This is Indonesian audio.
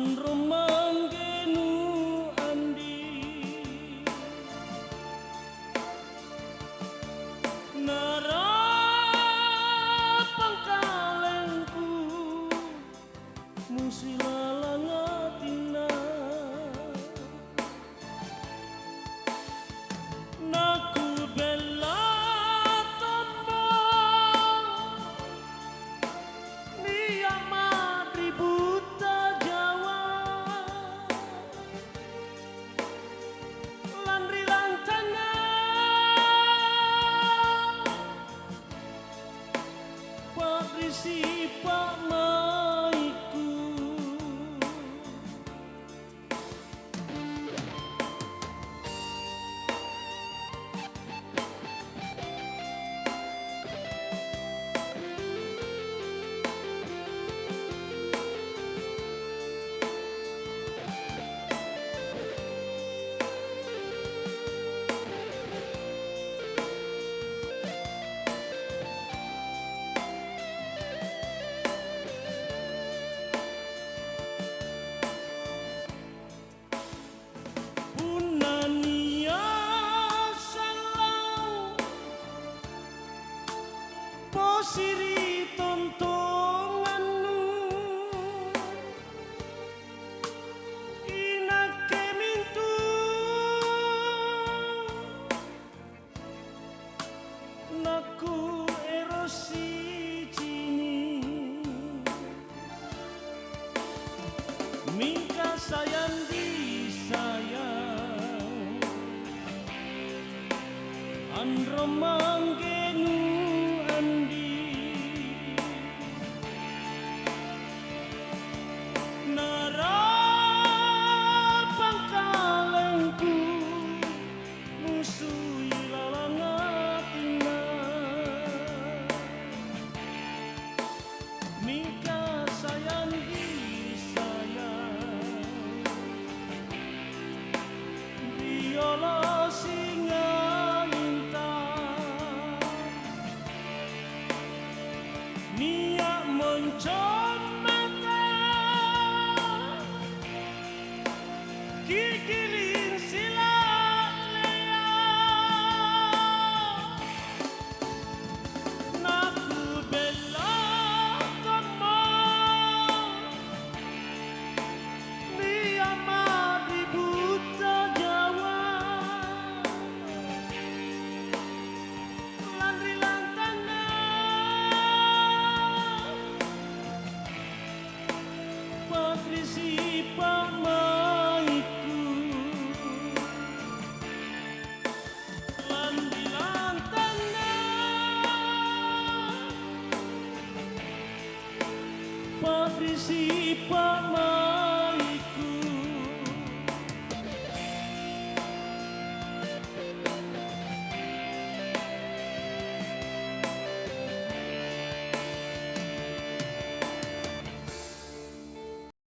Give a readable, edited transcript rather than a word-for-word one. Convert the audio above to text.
Andro manggenu andi nara pangkalengku musilalangatina naku bela tomo niya madributa Jawa landri lantana pakrisi pak maiku siri tontonganmu inake mintu naku erosi cini mingka sayang disayang andro manggenu andi nara pangkalengku musuhi lalangatina mika sayang disayang biola singa niat mencomata kikilin silalea naku bela tomo niat madributa Jawa landri lantana pakrisi pak maiku landri lantana pakrisi pak maiku